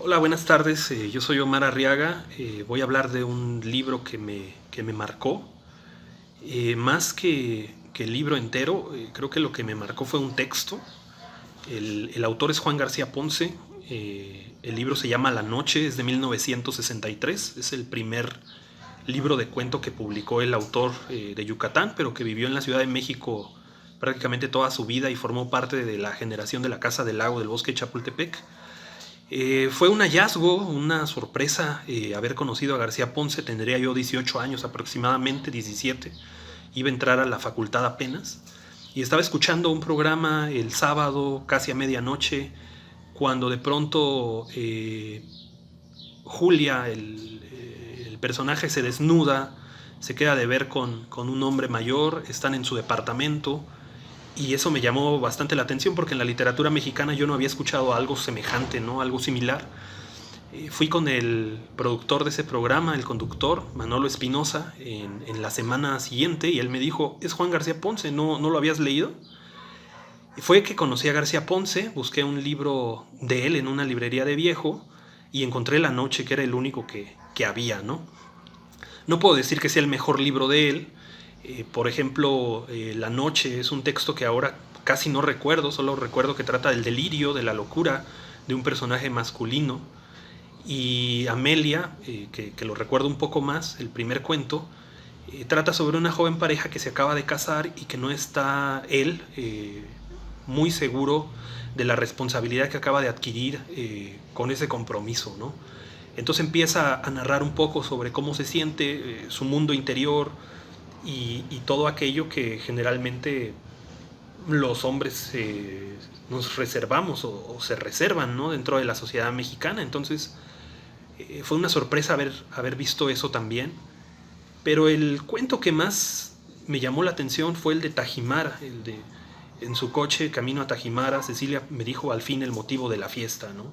Hola, buenas tardes. Yo soy Omar Arriaga. Voy a hablar de un libro que me marcó. Más que el libro entero, creo que lo que me marcó fue un texto. El autor es Juan García Ponce. El libro se llama La Noche, es de 1963. Es el primer libro de cuento que publicó el autor de Yucatán, pero que vivió en la Ciudad de México prácticamente toda su vida y formó parte de la generación de la Casa del Lago del Bosque de Chapultepec. Fue un hallazgo, una sorpresa haber conocido a García Ponce. Tendría yo 18 años aproximadamente, 17. Iba a entrar a la facultad apenas. Y estaba escuchando un programa el sábado, casi a medianoche, cuando de pronto Julia, el personaje, se desnuda, se queda de ver con un hombre mayor, están en su departamento. Y eso me llamó bastante la atención porque en la literatura mexicana yo no había escuchado algo semejante, ¿no? Algo similar. Fui con el productor de ese programa, el conductor, Manolo Espinosa, en la semana siguiente y él me dijo, es Juan García Ponce, ¿no lo habías leído? Y fue que conocí a García Ponce, busqué un libro de él en una librería de viejo y encontré La Noche, que era el único que había, ¿no? No puedo decir que sea el mejor libro de él. Por ejemplo, La Noche es un texto que ahora casi no recuerdo, solo recuerdo que trata del delirio, de la locura de un personaje masculino. Y Amelia, que lo recuerdo un poco más, el primer cuento, trata sobre una joven pareja que se acaba de casar y que no está él muy seguro de la responsabilidad que acaba de adquirir con ese compromiso, ¿no? Entonces empieza a narrar un poco sobre cómo se siente, su mundo interior y todo aquello que generalmente los hombres nos reservamos o se reservan, ¿no? Dentro de la sociedad mexicana. Entonces fue una sorpresa haber visto eso también. Pero el cuento que más me llamó la atención fue el de Tajimara, el de en su coche camino a Tajimara. Cecilia me dijo al fin el motivo de la fiesta, ¿no?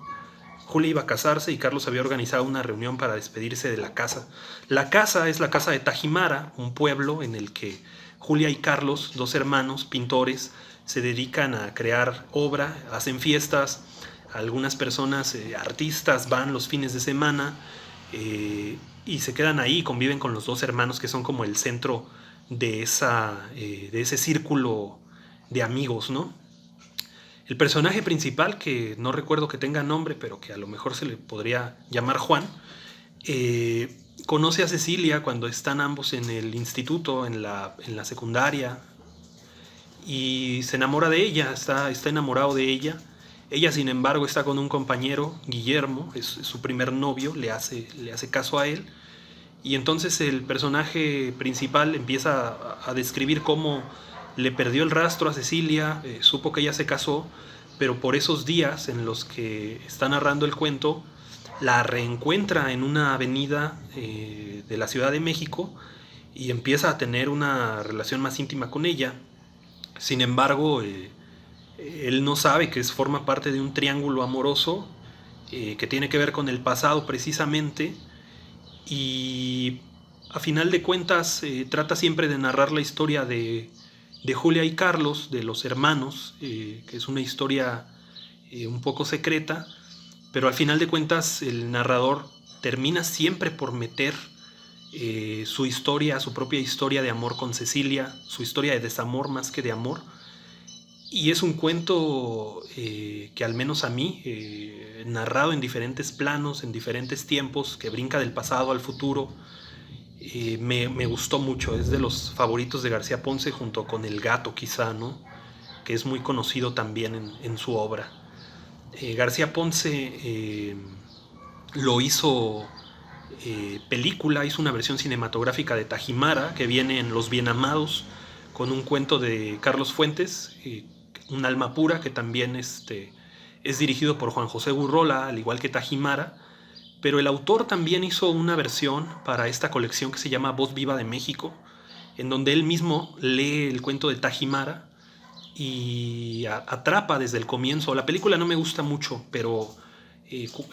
Julia iba a casarse y Carlos había organizado una reunión para despedirse de la casa. La casa es la casa de Tajimara, un pueblo en el que Julia y Carlos, dos hermanos pintores, se dedican a crear obra, hacen fiestas. Algunas personas, artistas, van los fines de semana y se quedan ahí, conviven con los dos hermanos que son como el centro de ese círculo de amigos, ¿no? El personaje principal, que no recuerdo que tenga nombre, pero que a lo mejor se le podría llamar Juan, conoce a Cecilia cuando están ambos en el instituto, en la secundaria, y se enamora de ella, está enamorado de ella. Ella, sin embargo, está con un compañero, Guillermo, es su primer novio, le hace caso a él. Y entonces el personaje principal empieza a describir cómo le perdió el rastro a Cecilia, supo que ella se casó, pero por esos días en los que está narrando el cuento, la reencuentra en una avenida de la Ciudad de México y empieza a tener una relación más íntima con ella. Sin embargo, él no sabe que forma parte de un triángulo amoroso que tiene que ver con el pasado precisamente, y a final de cuentas trata siempre de narrar la historia de Julia y Carlos, de los hermanos, que es una historia un poco secreta, pero al final de cuentas el narrador termina siempre por meter su historia, su propia historia de amor con Cecilia, su historia de desamor más que de amor. Y es un cuento que al menos a mí, narrado en diferentes planos, en diferentes tiempos, que brinca del pasado al futuro, me gustó mucho. Es de los favoritos de García Ponce junto con El Gato quizá, ¿no? Que es muy conocido también en su obra. García Ponce lo hizo película, hizo una versión cinematográfica de Tajimara, que viene en Los Bien Amados, con un cuento de Carlos Fuentes, Un alma pura, que también es dirigido por Juan José Gurrola, al igual que Tajimara. Pero el autor también hizo una versión para esta colección que se llama Voz Viva de México, en donde él mismo lee el cuento de Tajimara y atrapa desde el comienzo. La película no me gusta mucho, pero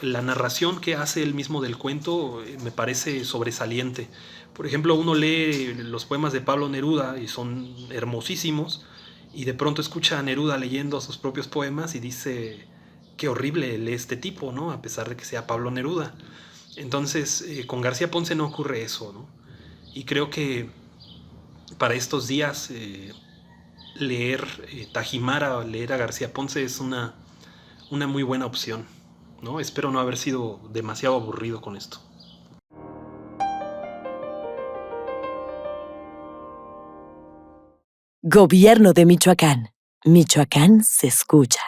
la narración que hace él mismo del cuento me parece sobresaliente. Por ejemplo, uno lee los poemas de Pablo Neruda y son hermosísimos, y de pronto escucha a Neruda leyendo sus propios poemas y dice, qué horrible lee este tipo, ¿no? A pesar de que sea Pablo Neruda. Entonces, con García Ponce no ocurre eso, ¿no? Y creo que para estos días leer Tajimara o leer a García Ponce es una muy buena opción, ¿no? Espero no haber sido demasiado aburrido con esto. Gobierno de Michoacán. Michoacán se escucha.